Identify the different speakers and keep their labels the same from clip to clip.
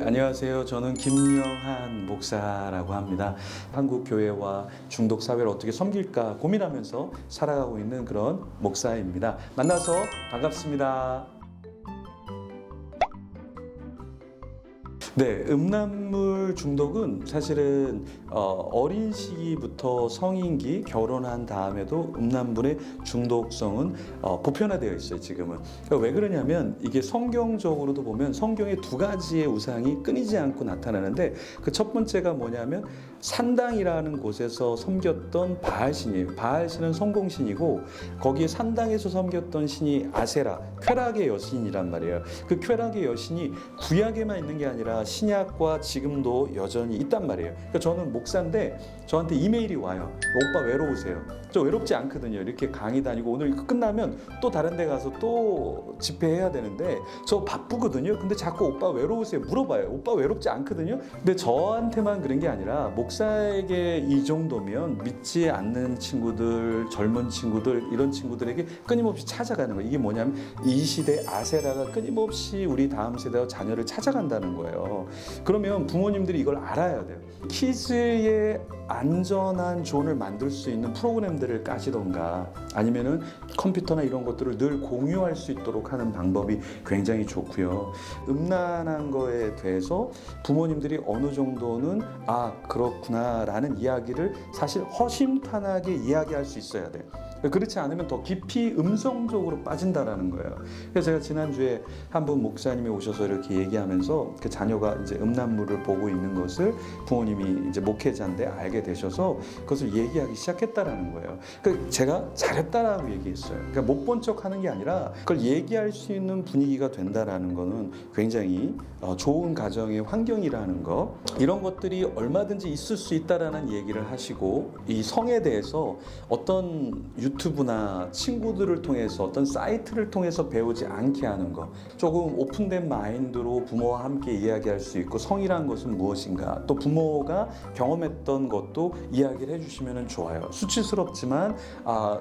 Speaker 1: 안녕하세요. 저는 김영한 목사라고 합니다. 한국 교회와 중독 사회를 어떻게 섬길까 고민하면서 살아가고 있는 그런 목사입니다. 만나서 반갑습니다. 네, 음란물 중독은 사실은 어린 시기부터 성인기, 결혼한 다음에도 음란물의 중독성은 보편화되어 있어요, 지금은. 그러니까 왜 그러냐면 이게 성경적으로도 보면 성경에 두 가지의 우상이 끊이지 않고 나타나는데 그 첫 번째가 뭐냐면 산당이라는 곳에서 섬겼던 바알신이에요. 바알신은 성공신이고 거기에 산당에서 섬겼던 신이 아세라, 쾌락의 여신이란 말이에요. 그 쾌락의 여신이 구약에만 있는 게 아니라 신약과 지금도 여전히 있단 말이에요. 그러니까 저는 목사인데 저한테 이메일이 와요. 오빠 외로우세요? 저 외롭지 않거든요. 이렇게 강의 다니고 오늘 끝나면 또 다른 데 가서 또 집회해야 되는데 저 바쁘거든요. 근데 자꾸 오빠 외로우세요? 물어봐요. 오빠 외롭지 않거든요. 근데 저한테만 그런 게 아니라 목사에게 이 정도면 믿지 않는 친구들, 젊은 친구들, 이런 친구들에게 끊임없이 찾아가는 거예요. 이게 뭐냐면 이 시대 아세라가 끊임없이 우리 다음 세대와 자녀를 찾아간다는 거예요. 그러면 부모님들이 이걸 알아야 돼요. 키즈의 안전한 존을 만들 수 있는 프로그램들을 까시던가 아니면은 컴퓨터나 이런 것들을 늘 공유할 수 있도록 하는 방법이 굉장히 좋고요. 음란한 거에 대해서 부모님들이 어느 정도는 그렇구나 라는 이야기를 사실 허심탄회하게 이야기할 수 있어야 돼요. 그렇지 않으면 더 깊이 음성적으로 빠진다라는 거예요. 그래서 제가 지난주에 한 분 목사님이 오셔서 이렇게 얘기하면서 그 자녀가 이제 음란물을 보고 있는 것을 부모님이 이제 목회자인데 알게 되셔서 그것을 얘기하기 시작했다라는 거예요. 그러니까 제가 잘했다라고 얘기했어요. 그러니까 못 본 척 하는 게 아니라 그걸 얘기할 수 있는 분위기가 된다라는 거는 굉장히 좋은 가정의 환경이라는 거, 이런 것들이 얼마든지 있을 수 있다라는 얘기를 하시고 이 성에 대해서 어떤 유튜브나 친구들을 통해서 어떤 사이트를 통해서 배우지 않게 하는 거, 조금 오픈된 마인드로 부모와 함께 이야기할 수 있고 성이란 것은 무엇인가, 또 부모가 경험했던 것도 이야기를 해주시면 좋아요. 수치스럽지만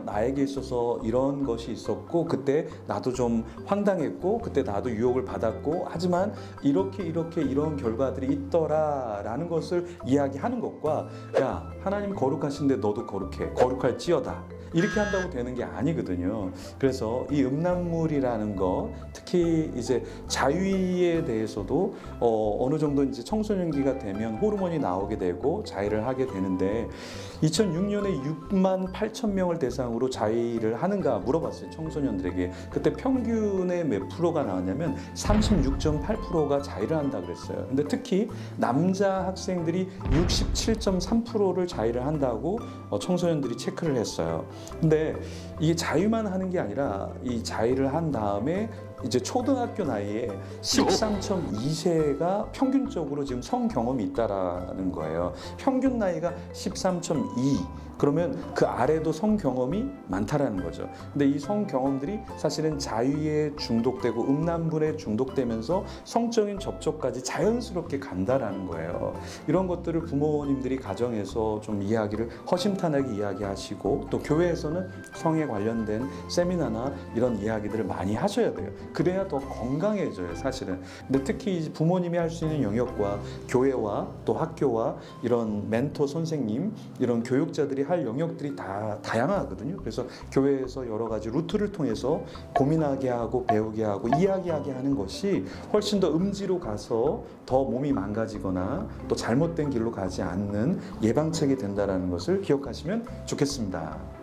Speaker 1: 나에게 있어서 이런 것이 있었고 그때 나도 좀 황당했고 그때 나도 유혹을 받았고 하지만 이렇게 이런 결과들이 있더라 라는 것을 이야기하는 것과 야 하나님 거룩하신데 너도 거룩해, 거룩할지어다 이렇게 한다고 되는 게 아니거든요. 그래서 이 음란물이라는 거, 특히 이제 자위에 대해서도 어느 정도 이제 청소년기가 되면 호르몬이 나오게 되고 자위를 하게 되는데 2006년에 6만 8천 명을 대상으로 자위를 하는가 물어봤어요, 청소년들에게. 그때 평균의 몇 프로가 나왔냐면 36.8%가 자위를 한다 그랬어요. 근데 특히 남자 학생들이 67.3%를 자위를 한다고 청소년들이 체크를 했어요. 근데 이게 자위만 하는 게 아니라 이 자위를 한 다음에 이제 초등학교 나이에 13.2세가 평균적으로 지금 성 경험이 있다라는 거예요. 평균 나이가 13.2. 그러면 그 아래도 성 경험이 많다라는 거죠. 근데 이 성 경험들이 사실은 자위에 중독되고 음란물에 중독되면서 성적인 접촉까지 자연스럽게 간다라는 거예요. 이런 것들을 부모님들이 가정에서 좀 이야기를 허심탄회하게 이야기하시고 또 교회에서는 성에 관련된 세미나나 이런 이야기들을 많이 하셔야 돼요. 그래야 더 건강해져요, 사실은. 근데 특히 부모님이 할 수 있는 영역과 교회와 또 학교와 이런 멘토 선생님, 이런 교육자들이 할 영역들이 다 다양하거든요. 그래서 교회에서 여러 가지 루트를 통해서 고민하게 하고 배우게 하고 이야기하게 하는 것이 훨씬 더 음지로 가서 더 몸이 망가지거나 또 잘못된 길로 가지 않는 예방책이 된다는 것을 기억하시면 좋겠습니다.